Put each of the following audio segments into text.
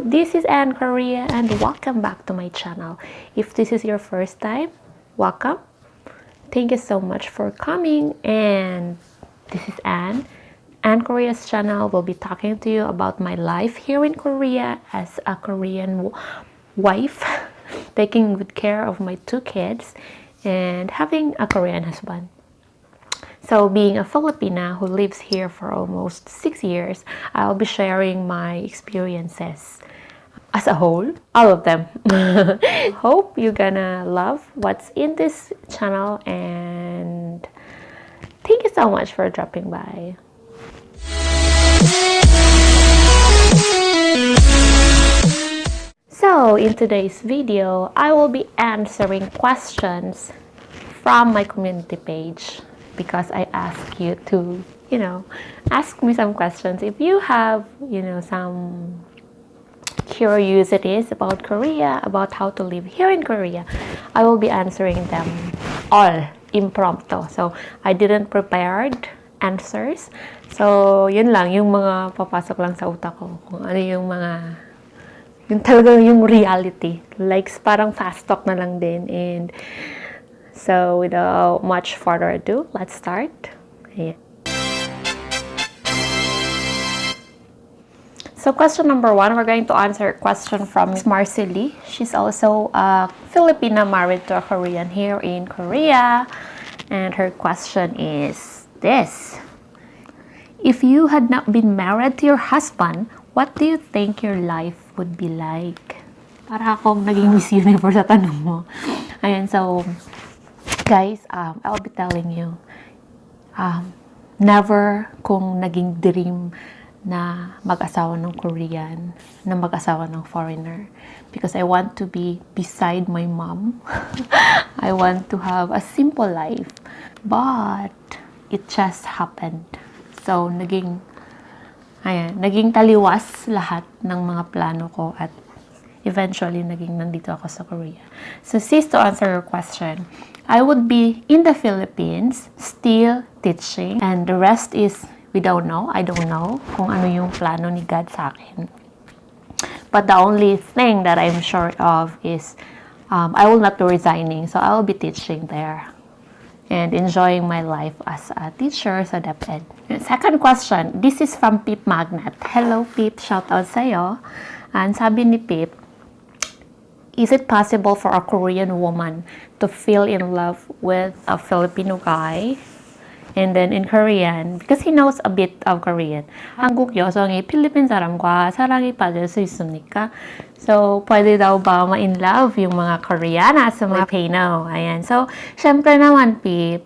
this is Anne Korea and welcome back to my channel. If this is your first time, welcome. Thank you so much for coming, and this is Anne. Anne Korea's channel will be talking to you about my life here in Korea as a Korean wife, taking good care of my 2 kids and having a Korean husband. So being a Filipina who lives here for almost 6 years, I'll be sharing my experiences as a whole, all of them. Hope you're gonna love what's in this channel, and thank you so much for dropping by. So in today's video, I will be answering questions from my community page, because I ask you to, ask me some questions. If you have, some curiosities about Korea, about how to live here in Korea, I will be answering them all impromptu. So, I didn't prepared answers. So, yun lang, yung mga papasok lang sa utak ko. Kung ano yung mga, yung talagang yung reality. Like, parang fast talk na lang din. And, so, without much further ado, let's start. Yeah. So, question number 1, we're going to answer a question from Marcy Lee. She's also a Filipina married to a Korean here in Korea. And her question is this. If you had not been married to your husband, what do you think your life would be like? Para akong naging Miss Universe sa tanong mo. Ayan, so, guys, I'll be telling you, never kong naging dream na mag-asawa ng Korean, na mag-asawa ng foreigner. Because I want to be beside my mom. I want to have a simple life. But, it just happened. So, naging taliwas lahat ng mga plano ko, at eventually, naging nandito ako sa Korea. So, sis, to answer your question, I would be in the Philippines, still teaching, and the rest is, we don't know. I don't know kung ano yung plano ni God sa akin. But the only thing that I'm sure of is, I will not be resigning, so I will be teaching there and enjoying my life as a teacher sa DepEd. Second question, this is from Pip Magnet. Hello, Pip. Shout out sa'yo. And sabi ni Pip, is it possible for a Korean woman to fall in love with a Filipino guy? And then in Korean, because he knows a bit of Korean, 한국 여성이 필리핀 사람과 사랑에 빠질 수 있습니까? So, pwede daw ba ma-in love yung mga Koreana sa mga Filipino? Ayan. So, syempre naman, Pip,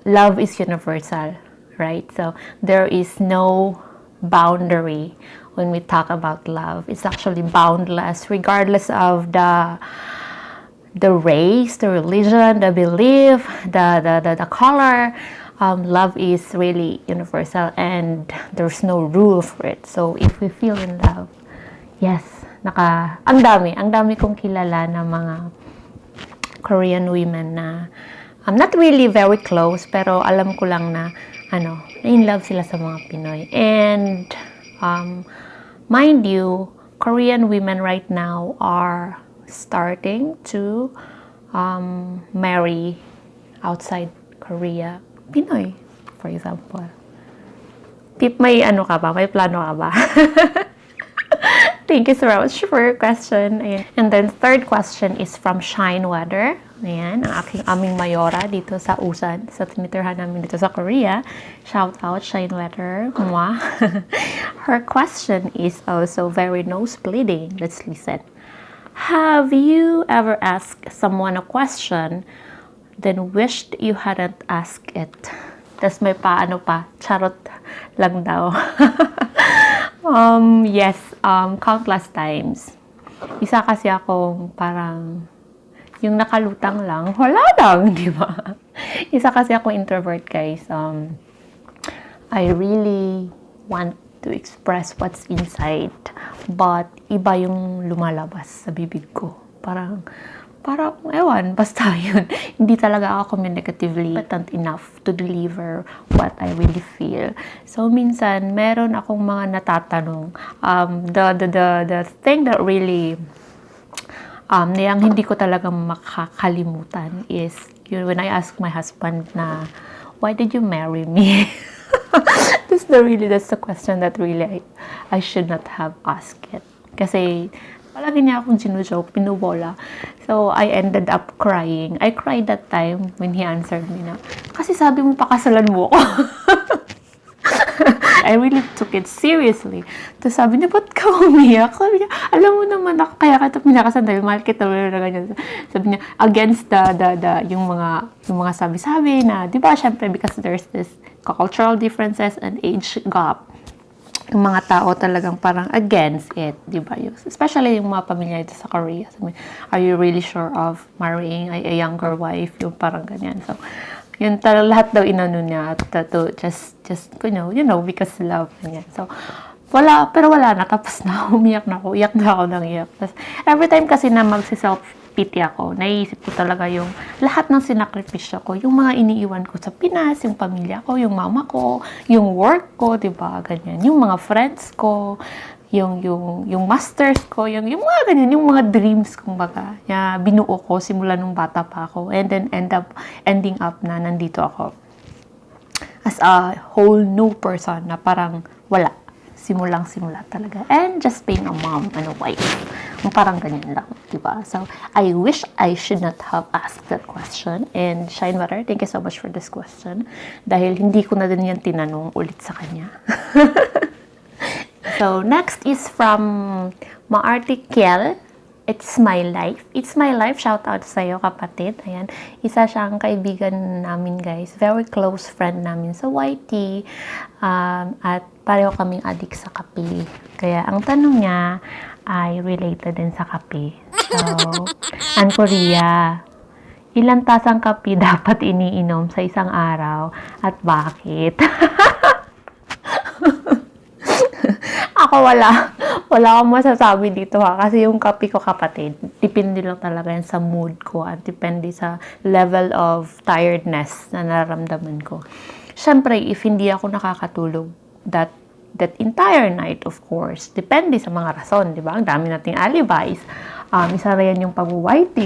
love is universal, right? So, there is no boundary when we talk about love. It's actually boundless, regardless of the race, the religion, the belief, the color. Love is really universal, and there's no rule for it. So if we feel in love, yes, ang dami kong kilala na mga Korean women na not really very close, pero alam ko lang na in love sila sa mga Pinoy. And mind you, Korean women right now are starting to marry outside Korea, Pinay, for example. Pip, may ka ba? May plano ka ba? Thank you so much for your question. Ayan. And then third question is from Shine Weather. Ayan, ang aming mayora dito sa Usan, sa tinitirhan namin dito sa Korea. Shout out, Shine Weather. Mwah. Her question is also very nosebleeding. Let's listen. Have you ever asked someone a question, then wished you hadn't asked it? Tas may paano pa, charot lang daw. Yes, countless times. Isa kasi akong parang, yung nakalutang lang, wala lang, di ba? Isa kasi akong introvert, guys. I really want to express what's inside, but iba yung lumalabas sa bibig ko. Parang parang, ewan, basta yun. Hindi talaga ako communicatively competent enough to deliver what I really feel. So, minsan, meron akong mga natatanong. The thing that really, yung hindi ko talaga makakalimutan is, yun, when I ask my husband na, why did you marry me? That's the question that really I should not have asked it. Kasi, palagi niya akong sinujoke, pinubola. So, I ended up crying. I cried that time when he answered me na, kasi sabi mo, pakasalan mo ako. I really took it seriously. Tapos sabi niya, ba't ka umiyak? Sabi niya, alam mo naman ako, kaya kita pinakasan dahil mahal kita, na ganyan. Sabi niya, against yung mga sabi-sabi na, di ba, syempre, because there's this cultural differences and age gap, yung mga tao talagang parang against it, di ba? Especially yung mga pamilya dito sa Korea. Sabi, are you really sure of marrying a younger wife? Yung parang ganyan. So, yun lahat daw inano niya to just you know, because love niya. So, pero wala na. Tapos na, umiyak na ako. Iyak na ako ng iyak. Tapos, every time kasi na magsi-self-pity ako, naiisip ko talaga yung lahat ng sinakripisyo ko, yung mga iniiwan ko sa Pinas, yung pamilya ko, yung mama ko, yung work ko, diba? Ganyan. Yung mga friends ko, yung masters ko, yung mga ganyan, yung mga dreams, kumbaga, binuo ko simula nung bata pa ako, and then ending up na nandito ako as a whole new person na parang wala. Simulang-simula talaga. And just being a mom and a wife. Parang ganyan lang, diba? So, I wish I should not have asked that question. And Shine Water, thank you so much for this question. Dahil hindi ko na din yan tinanong ulit sa kanya. So, next is from Maarte Kyel. It's my life. It's my life. Shout out sa'yo, kapatid. Ayan. Isa siyang kaibigan namin, guys. Very close friend namin sa YT. At pareho kaming adik sa kape. Kaya ang tanong niya ay related din sa kape. So, Korea, ilang tasang kape dapat iniinom sa isang araw at bakit? Ako wala akong masasabi dito ha, kasi yung kape ko, kapatid, depende lang talaga yan sa mood ko at depende sa level of tiredness na nararamdaman ko. Siyempre, if hindi ako nakakatulog that entire night, of course, depende sa mga rason, di ba? Ang dami nating alibis. Isa na yan yung pag-YT.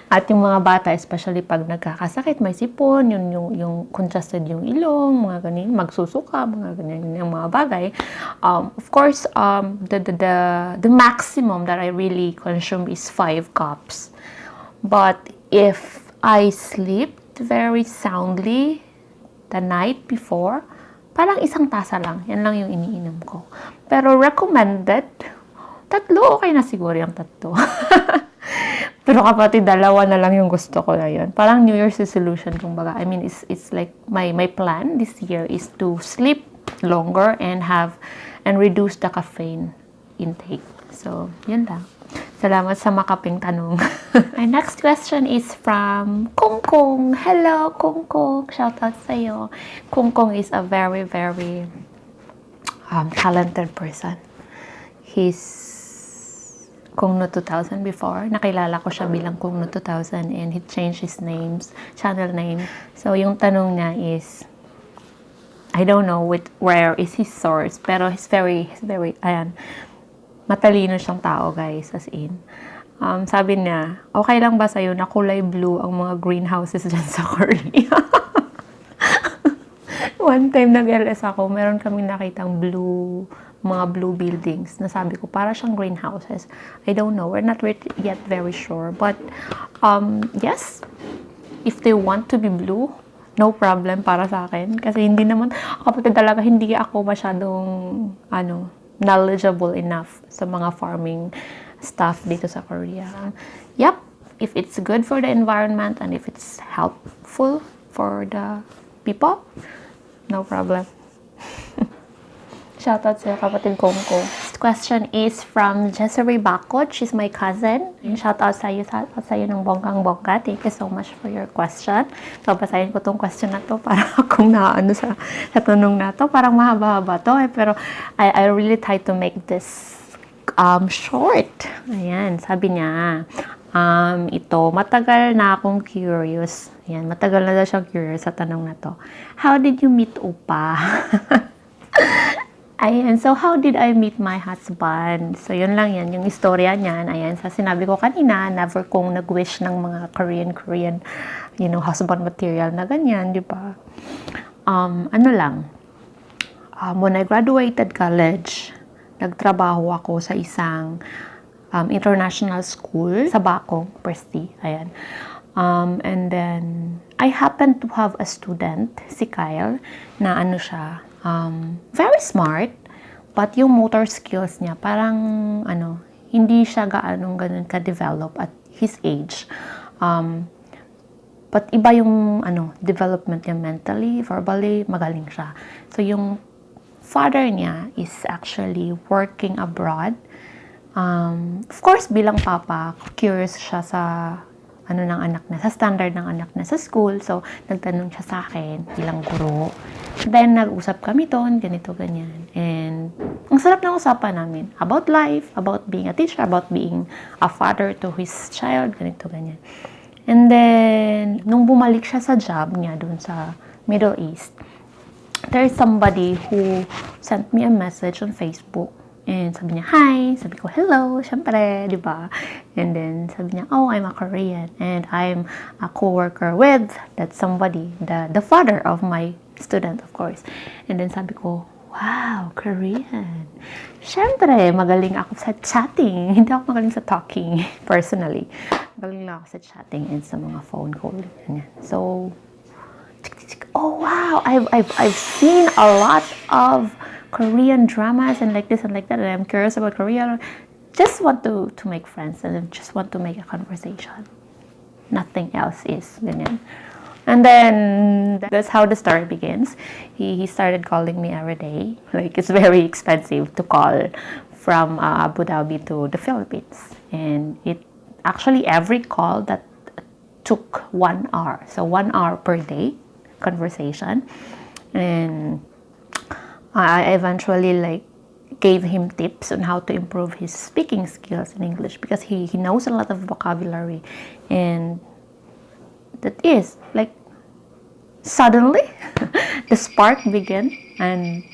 At yung mga bata, especially pag nagkakasakit, may sipon, yung congested yung ilong, mga ganyan, magsusuka, mga ganyan, yung mga bagay. Of course, the maximum that I really consume is 5 cups. But if I slept very soundly the night before, parang isang tasa lang. Yan lang yung iniinom ko. Pero recommended, 3, okay na siguro yung 3. Pero kapatid, 2 na lang yung gusto ko na yun. Parang New Year's resolution, kumbaga. I mean, it's like my plan this year is to sleep longer and reduce the caffeine intake. So, yun lang. Salamat sa makaping tanong. My next question is from Kung. Hello, Kung. Shout out sa'yo. Kung is a very, very talented person. He's Kung No 2000 before. Nakilala ko siya bilang Kung No 2000 and he changed his channel name. So, yung tanong niya is, I don't know where is his source, pero he's very, ayan, matalino siyang tao, guys, as in. Sabi niya, okay lang ba sa'yo na kulay blue ang mga greenhouses dyan sa Korea? One time nag-LS ako, meron kaming nakitang mga blue buildings na sabi ko, para siyang greenhouses. I don't know. We're not yet very sure. But, yes, if they want to be blue, no problem para sa akin. Kasi hindi naman, kapatid talaga, hindi ako masyadong, knowledgeable enough sa mga farming stuff dito sa Korea. Yep, if it's good for the environment and if it's helpful for the people, no problem. Shoutout sa kapatid Kong. This question is from Jeserie bacud. She's my cousin. Shoutout sa'yo ng bonggang-bongga. Thank you so much for your question. Babasahin ko tong question na to para kung naano sa tanong na to. Parang mahaba-haba to. Pero I really try to make this short. Ayan, sabi niya, Ito, matagal na akong curious. Yan, matagal na daw siyang curious sa tanong na to. How did you meet oppa? Ayan, so how did I meet my husband? So yun lang yan, yung istorya niyan. Ayan, sa sinabi ko kanina, never kong nag-wish ng mga Korean, husband material na ganyan, di ba? When I graduated college, nagtrabaho ako sa isang international school sa Bacong, Presti. Ayan. And then, I happened to have a student, si Kyle, na siya, very smart, but yung motor skills niya, parang, hindi siya ganun ka-develop at his age. But iba yung, development niya mentally, verbally, magaling siya. So, yung father niya is actually working abroad. Of course, bilang papa, curious siya sa ng anak na, sa standard ng anak na sa school. So, nagtanong siya sa akin, bilang guro. Then, nag-usap kami doon, ganito, ganyan. And, ang sarap ng usapan namin. About life, about being a teacher, about being a father to his child, ganito, ganyan. And then, nung bumalik siya sa job niya doon sa Middle East, there is somebody who sent me a message on Facebook. And sabi niya, hi. Sabi ko, hello. Syempre, di ba? And then, sabi niya, oh, I'm a Korean. And I'm a co-worker with that somebody, the father of my student, of course. And then, sabi ko, wow, Korean. Syempre, magaling ako sa chatting. Hindi ako magaling sa talking, personally. Magaling lang ako sa chatting and sa mga phone call. So, oh, wow. I've seen a lot of Korean dramas and like this and like that, and I'm curious about Korea. Just want to make friends and just want to make a conversation. Nothing else is ganyan. And then that's how the story begins. He started calling me every day. Like, it's very expensive to call from Abu Dhabi to the Philippines, and it actually every call that took 1 hour, so 1 hour per day conversation. And I eventually gave him tips on how to improve his speaking skills in English, because he knows a lot of vocabulary, and that is suddenly the spark began, and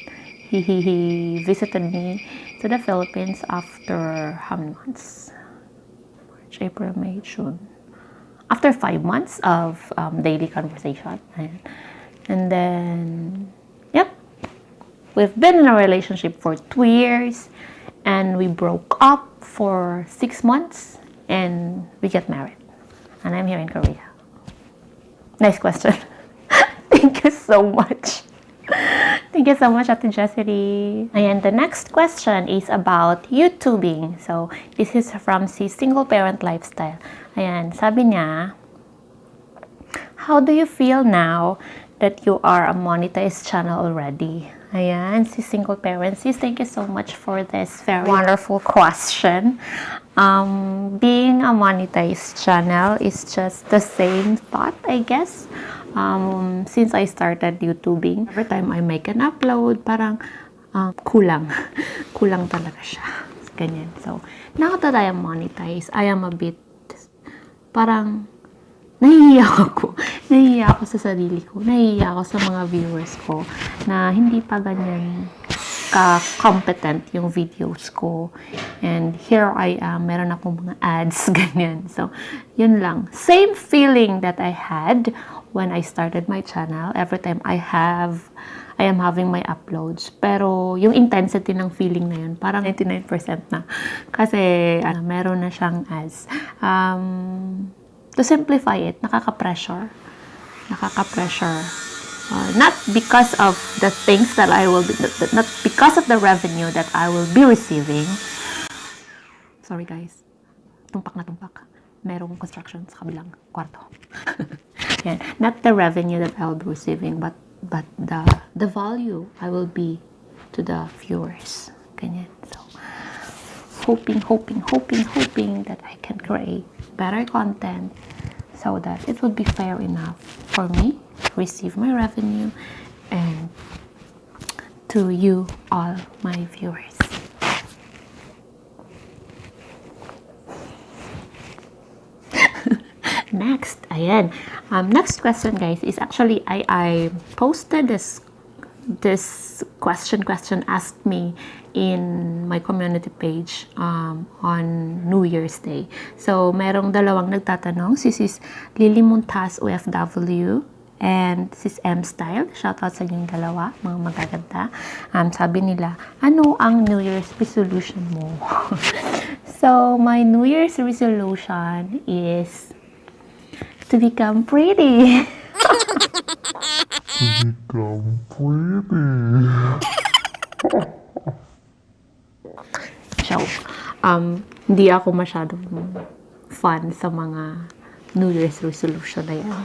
he visited me to the Philippines after how many months? March, April, May, June. After 5 months of daily conversation, and then we've been in a relationship for 2 years, and we broke up for 6 months, and we get married. And I'm here in Korea. Nice question. Thank you so much. Thank you so much, Ate Jeserie. And the next question is about YouTubing. So, this is from si Single Parent Lifestyle. Ayan, sabi niya, how do you feel now that you are a monetized channel already? Ayan, si Single Parent. Sis, thank you so much for this very wonderful question. Being a monetized channel is just the same thought, I guess. Since I started YouTubing, every time I make an upload, parang kulang. Kulang talaga siya. Ganyan. So, now that I am monetized, I am a bit, parang, nahihiya ako. Nahihiya ako sa sarili ko. Nahihiya ako sa mga viewers ko na hindi pa ganyan ka-competent yung videos ko. And here I am, meron akong mga ads, ganyan. So, yun lang. Same feeling that I had when I started my channel. Every time I am having my uploads. Pero, yung intensity ng feeling na yun, parang 99% na. Kasi, meron na siyang ads. To simplify it, nakaka-pressure. Not because of the things that I will be, not because of the revenue that I will be receiving. Sorry guys, tumpak na tumpak. Merong construction sa kabilang kwarto. Yan. Not the revenue that I will be receiving, but the value I will be to the viewers. Ganyan. So, hoping that I can create better content so that it would be fair enough for me to receive my revenue and to you, all my viewers. Ayan. Next question, guys, is actually I posted this question asked me in my community page on New Year's Day. So, merong dalawang nagtatanong. Sis Liley Montas, OFW, and Sis M Style. Shoutout sa inyong dalawa, mga magaganda. Sabi nila, ano ang New Year's resolution mo? So, my New Year's resolution is to become pretty. To become pretty. Joke. Hindi ako masyadong fan sa mga New Year's resolution na yan.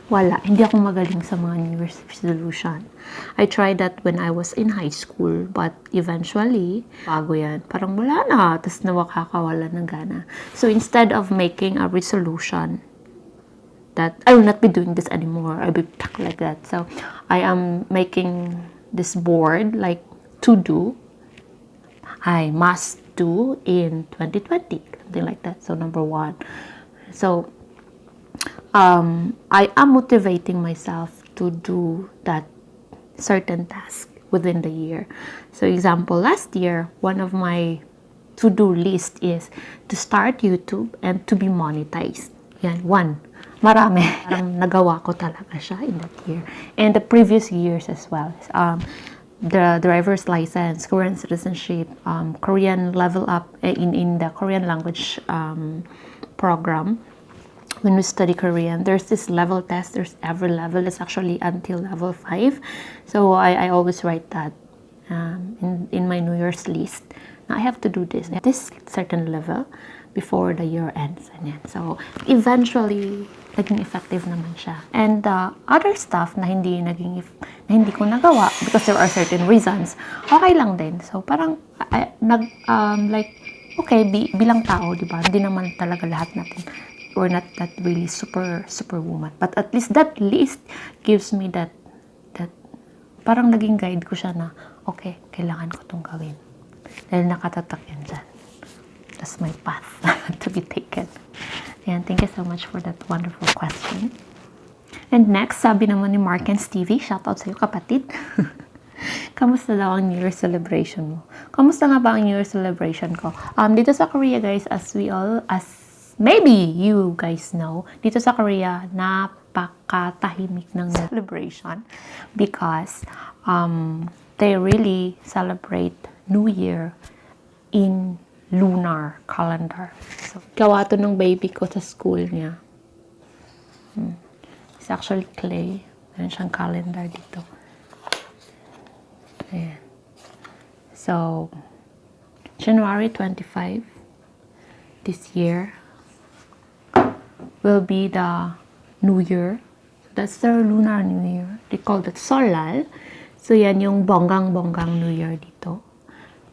Wala. Hindi ako magaling sa mga New Year's resolution. I tried that when I was in high school, but eventually, bago yan, parang wala na. Tapos nawakakawala ng gana. So, instead of making a resolution that I will not be doing this anymore, I'll be stuck like that. So, I am making this board, like, to do. I must do in 2020. Something like that. So, number 1. So, I am motivating myself to do that certain task within the year. So, example, last year, one of my to-do list is to start YouTube and to be monetized. Yan, 1. Marami. Parang nagawa ko talaga siya in that year. And the previous years as well. The driver's license, Korean citizenship, Korean level up in the Korean language program. When we study Korean, there's this level test. There's every level. It's actually until level 5. So I always write that in my New Year's list. Now I have to do this certain level before the year ends. And so eventually, naging effective naman siya. And the other stuff na hindi ko nagawa because there are certain reasons, okay lang din. So parang okay, bilang tao, di ba? Hindi naman talaga lahat natin. We're not that really super woman. But at least that list gives me that parang naging guide ko siya na, okay, kailangan ko itong gawin. Dahil nakatatak yan dyan. That's my path to be taken. And thank you so much for that wonderful question. And next, sabi naman ni Marken TV, shoutout sa'yo kapatid. Kamusta daw ang New Year celebration mo? Kamusta nga ba ang New Year celebration ko? Dito sa Korea, guys, as maybe you guys know, dito sa Korea, napakatahimik ng celebration because they really celebrate New Year in lunar calendar. So, gawa to ng baby ko sa school niya. It's actually clay. Meron siyang calendar dito. Ayan. So, January 25 this year will be the New Year. That's the lunar New Year. They call that Solal. So, yan yung bonggang-bonggang New Year dito.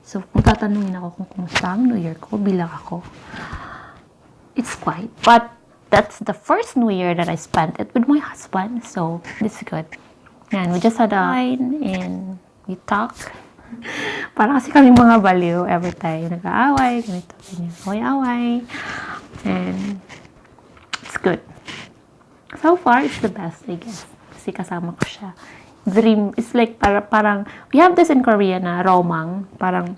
So, kung tatanungin ako kung kumusta ang New Year ko, bilang ako, it's quiet. But, that's the first New Year that I spent it with my husband. So, it's good. Yan, we just had a wine and we talk. Parang kasi kami mga baliw every time. Nag-aaway, ganito, ganyan. Away-away. And, it's good. So far, it's the best, I guess. Kasi kasama ko siya. Dream, it's like parang, we have this in Korea na romang, parang,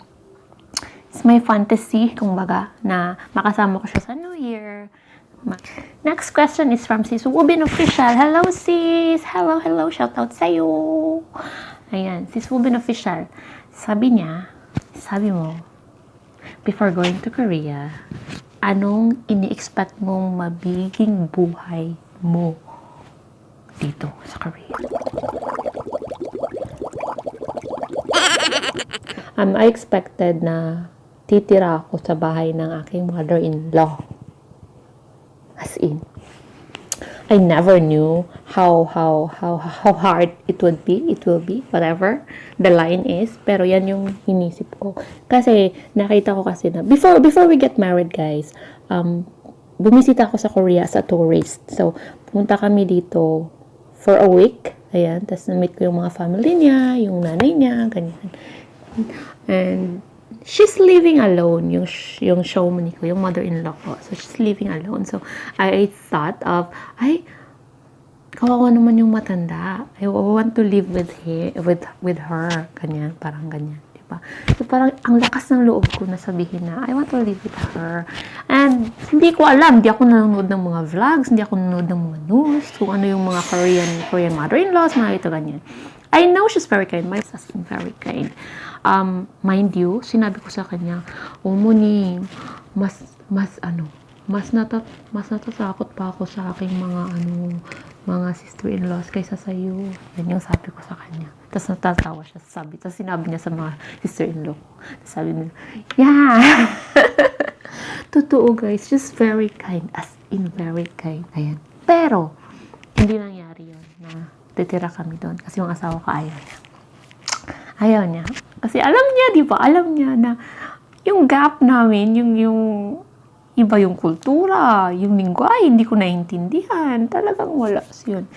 it's my fantasy, kumbaga, na makasama ko siya sa New Year. Next question is from Sis Wubin Official. Hello, sis! Hello, shout out sa'yo! Ayan, Sis Wubin Official. Sabi mo, before going to Korea, anong ini-expect mong magiging buhay mo dito sa Korea? I expected na titira ako sa bahay ng aking mother-in-law. As in, I never knew how hard it would be. It will be, whatever the line is. Pero yan yung inisip ko. Kasi, nakita ko kasi na, before we get married, guys, bumisita ako sa Korea as a tourist. So, punta kami dito for a week. Ayan, tapos na-meet ko yung mga family niya, yung nanay niya, ganyan. And she's living alone, yung showman ko, yung mother-in-law ko. So, she's living alone. So, I thought of, kawawa naman yung matanda. I want to live with her. Ganyan, parang ganyan. Diba? So, parang ang lakas ng loob ko na sabihin na, I want to live with her. And, hindi ko alam, hindi ako nanonood ng mga vlogs, hindi ako nanonood ng mga news, kung ano yung mga Korean mother-in-laws, mga ito, ganyan. I know she's very kind. My husband very kind. Mind you, sinabi ko sa kanya, Muni, mas natatakot pa ako sa aking mga sister-in-laws kaysa sa iyo. Yan yung sabi ko sa kanya. Tapos natatawa siya, tapos sinabi niya sa mga sister-in-law. Sabi niya, yeah! Totoo guys, she's very kind. As in very kind. Ayan. Pero, hindi nangyari yun na titira kami doon. Kasi yung asawa ko ayaw niya. Ayaw niya. Kasi alam niya, di ba? Alam niya na yung gap namin, yung iba yung kultura, yung lingwahe, hindi ko naiintindihan. Talagang wala. So yun.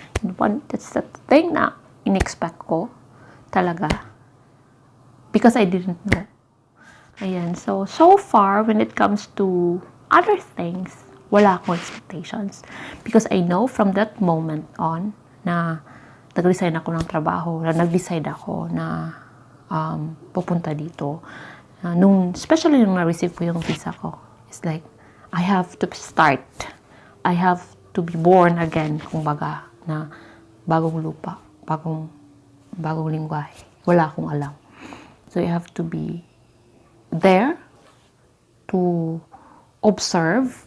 That's the thing na in-expect ko. Talaga. Because I didn't know. Ayan. So far, when it comes to other things, wala akong expectations. Because I know from that moment on na nag-resign ako ng trabaho, na nag-decide ako na pupunta dito. Especially nung na-receive ko yung visa ko, it's like, I have to start. I have to be born again, kumbaga, na bagong lupa, bagong lingwahe. Wala akong alam. So, you have to be there to observe,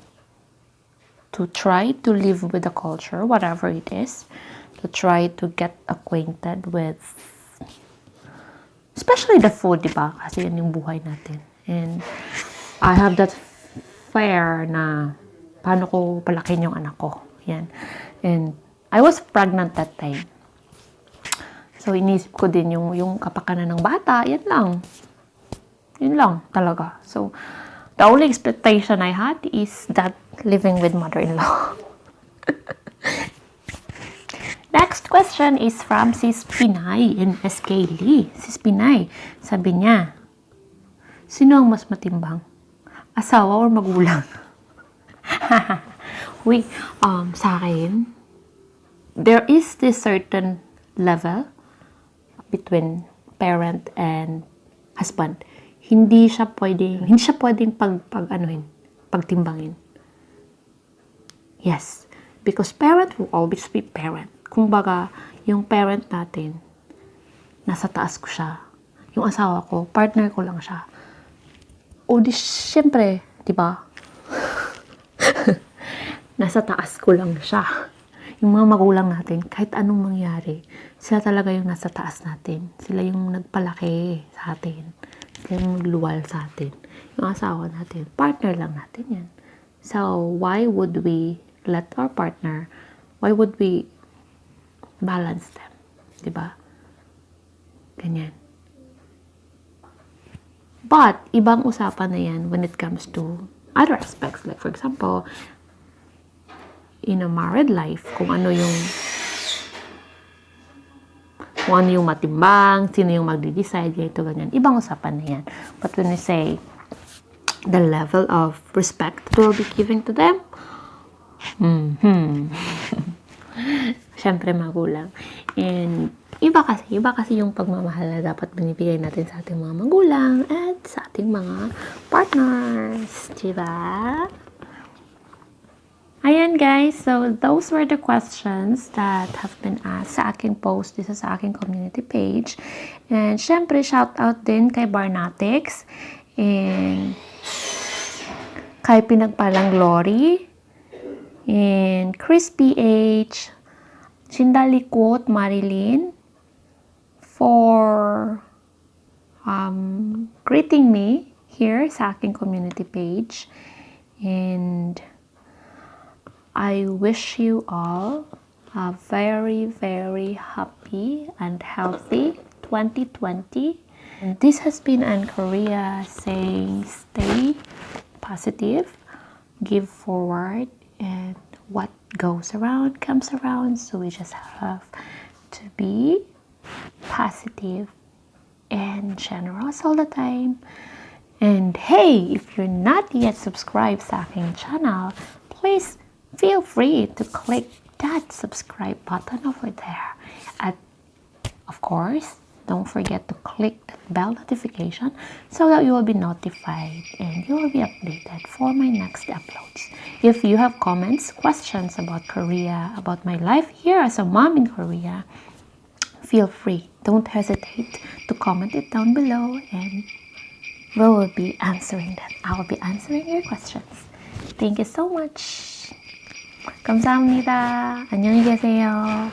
to try to live with the culture, whatever it is, to try to get acquainted with, especially the food, di ba? Kasi yan yung buhay natin. And I have that fear na paano ko palakin yung anak ko. Yan. And I was pregnant that time. So, inisip ko din yung kapakanan ng bata, yan lang. Yun lang talaga. So, the only expectation I had is that living with mother-in-law. Next question is from Sis Pinay in SK Lee. Sis Pinay, sabi niya, sino ang mas matimbang? Asawa or magulang? Wait, sa akin, there is this certain level between parent and husband. Hindi siya pwedeng pagtimbangin. Yes, because parent will always be parent. Kumbaga, yung parent natin, nasa taas ko siya. Yung asawa ko, partner ko lang siya. O di, syempre, di ba? Nasa taas ko lang siya. Yung mga magulang natin, kahit anong mangyari, sila talaga yung nasa taas natin. Sila yung nagpalaki sa atin. Sila yung nagluwal sa atin. Yung asawa natin, partner lang natin yan. So, why would we let our partner, why would we balance them? Diba? Ganyan. But, ibang usapan na yan when it comes to other aspects. Like, for example, in a married life, kung ano yung matimbang, sino yung magde-decide, ganito, ganyan. Ibang usapan na yan. But when we say the level of respect that we'll be giving to them, syempre magulang. And iba kasi yung pagmamahal na dapat binibigay natin sa ating mga magulang at sa ating mga partners. Diba? Ayan guys, so those were the questions that have been asked sa aking post dito sa aking community page. And syempre, shout out din kay Barnatics and kay Pinagpalang Glory and Chris PH, Chindalikot Marilyn for greeting me here sa aking community page. And I wish you all a very, very happy and healthy 2020. And this has been Ann Korea saying stay positive, give forward, and what goes around comes around. So we just have to be positive and generous all the time. And hey, if you're not yet subscribed sa aking channel, please feel free to click that subscribe button over there. At of course, don't forget to click that bell notification so that you will be notified and you will be updated for my next uploads. If you have comments, questions about Korea, about my life here as a mom in Korea, feel free. Don't hesitate to comment it down below and we will be answering that. I will be answering your questions. Thank you so much. 감사합니다. 안녕히 계세요.